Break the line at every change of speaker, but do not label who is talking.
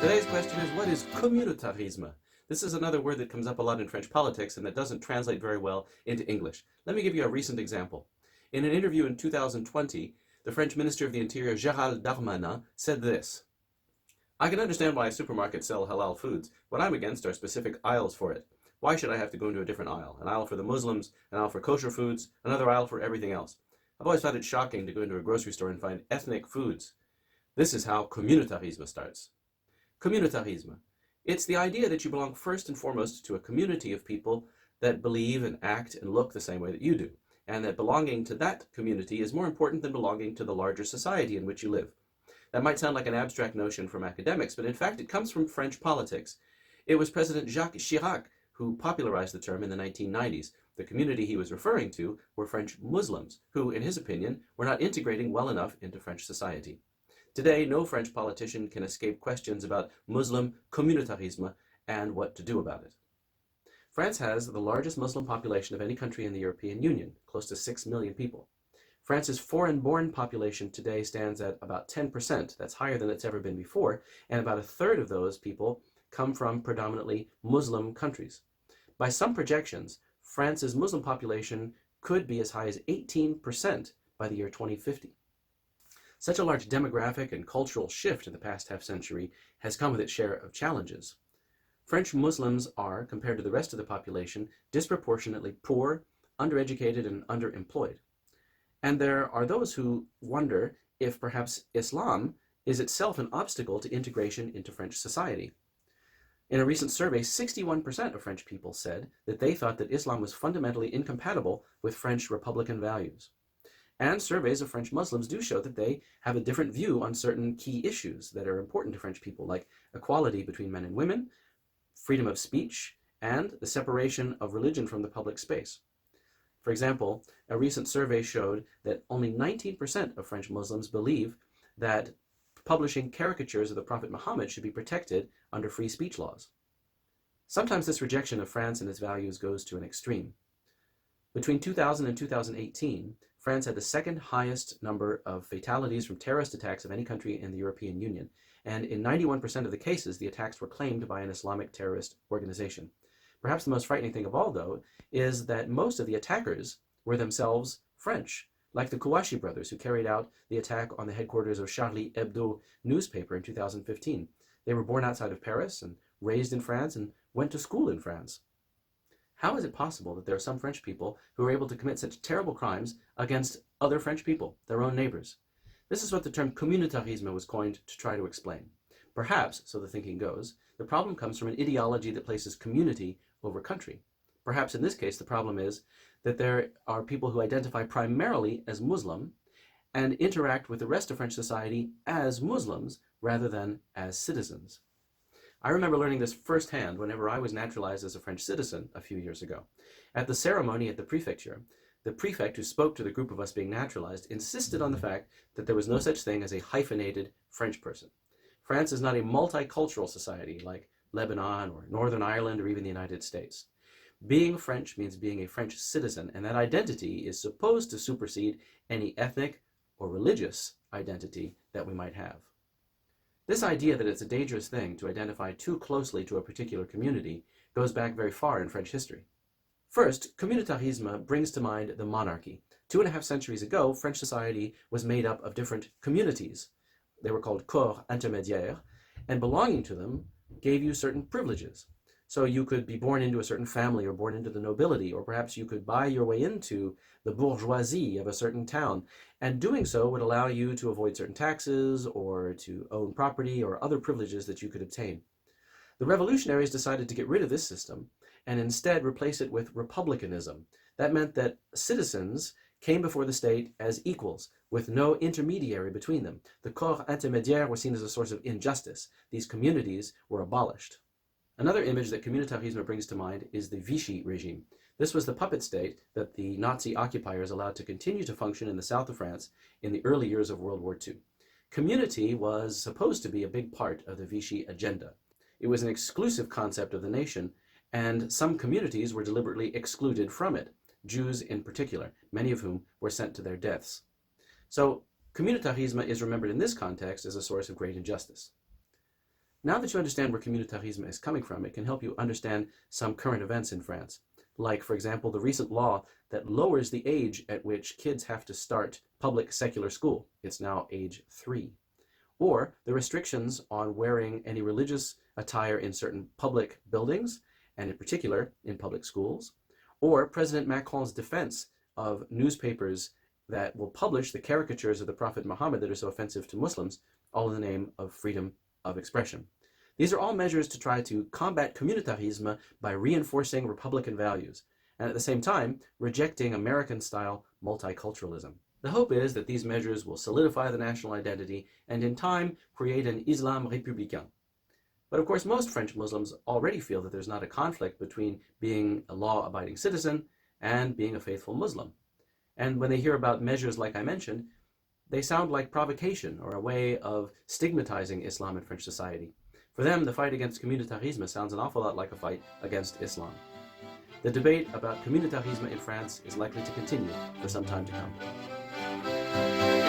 Today's question is, what is communautarisme? This is another word that comes up a lot in French politics and that doesn't translate very well into English. Let me give you a recent example. In an interview in 2020, the French Minister of the Interior, Gérald Darmanin, said this: "I can understand why supermarkets sell halal foods. What I'm against are specific aisles for it. Why should I have to go into a different aisle? An aisle for the Muslims, an aisle for kosher foods, another aisle for everything else. I've always found it shocking to go into a grocery store and find ethnic foods." This is how communautarisme starts. Communautarisme. It's the idea that you belong first and foremost to a community of people that believe and act and look the same way that you do, and that belonging to that community is more important than belonging to the larger society in which you live. That might sound like an abstract notion from academics, but in fact it comes from French politics. It was President Jacques Chirac who popularized the term in the 1990s. The community he was referring to were French Muslims, who, in his opinion, were not integrating well enough into French society. Today, no French politician can escape questions about Muslim communautarisme and what to do about it. France has the largest Muslim population of any country in the European Union, close to 6 million people. France's foreign-born population today stands at about 10%. That's higher than it's ever been before, and about a third of those people come from predominantly Muslim countries. By some projections, France's Muslim population could be as high as 18% by the year 2050. Such a large demographic and cultural shift in the past half-century has come with its share of challenges. French Muslims are, compared to the rest of the population, disproportionately poor, undereducated, and underemployed. And there are those who wonder if perhaps Islam is itself an obstacle to integration into French society. In a recent survey, 61% of French people said that they thought that Islam was fundamentally incompatible with French Republican values. And surveys of French Muslims do show that they have a different view on certain key issues that are important to French people, like equality between men and women, freedom of speech, and the separation of religion from the public space. For example, a recent survey showed that only 19% of French Muslims believe that publishing caricatures of the Prophet Muhammad should be protected under free speech laws. Sometimes this rejection of France and its values goes to an extreme. Between 2000 and 2018, France had the second highest number of fatalities from terrorist attacks of any country in the European Union, and in 91% of the cases, the attacks were claimed by an Islamic terrorist organization. Perhaps the most frightening thing of all, though, is that most of the attackers were themselves French, like the Kouachi brothers who carried out the attack on the headquarters of Charlie Hebdo newspaper in 2015. They were born outside of Paris and raised in France and went to school in France. How is it possible that there are some French people who are able to commit such terrible crimes against other French people, their own neighbors? This is what the term communautarisme was coined to try to explain. Perhaps, so the thinking goes, the problem comes from an ideology that places community over country. Perhaps in this case the problem is that there are people who identify primarily as Muslim and interact with the rest of French society as Muslims rather than as citizens. I remember learning this firsthand whenever I was naturalized as a French citizen a few years ago. At the ceremony at the prefecture, the prefect who spoke to the group of us being naturalized insisted on the fact that there was no such thing as a hyphenated French person. France is not a multicultural society like Lebanon or Northern Ireland or even the United States. Being French means being a French citizen, and that identity is supposed to supersede any ethnic or religious identity that we might have. This idea that it's a dangerous thing to identify too closely to a particular community goes back very far in French history. First, communautarisme brings to mind the monarchy. 2.5 centuries ago, French society was made up of different communities. They were called corps intermédiaires, and belonging to them gave you certain privileges. So you could be born into a certain family or born into the nobility, or perhaps you could buy your way into the bourgeoisie of a certain town, and doing so would allow you to avoid certain taxes or to own property or other privileges that you could obtain. The revolutionaries decided to get rid of this system and instead replace it with republicanism. That meant that citizens came before the state as equals, with no intermediary between them. The corps intermédiaires were seen as a source of injustice. These communities were abolished. Another image that communautarisme brings to mind is the Vichy regime. This was the puppet state that the Nazi occupiers allowed to continue to function in the south of France in the early years of World War II. Community was supposed to be a big part of the Vichy agenda. It was an exclusive concept of the nation, and some communities were deliberately excluded from it, Jews in particular, many of whom were sent to their deaths. So communautarisme is remembered in this context as a source of great injustice. Now that you understand where communautarisme is coming from, it can help you understand some current events in France, like, for example, the recent law that lowers the age at which kids have to start public secular school. It's now age 3. Or the restrictions on wearing any religious attire in certain public buildings, and in particular in public schools, or President Macron's defense of newspapers that will publish the caricatures of the Prophet Muhammad that are so offensive to Muslims, all in the name of freedom of expression. These are all measures to try to combat communautarisme by reinforcing Republican values, and at the same time rejecting American-style multiculturalism. The hope is that these measures will solidify the national identity and in time create an Islam républicain. But of course, most French Muslims already feel that there's not a conflict between being a law-abiding citizen and being a faithful Muslim. And when they hear about measures like I mentioned, they sound like provocation or a way of stigmatizing Islam in French society. For them, the fight against communautarisme sounds an awful lot like a fight against Islam. The debate about communautarisme in France is likely to continue for some time to come.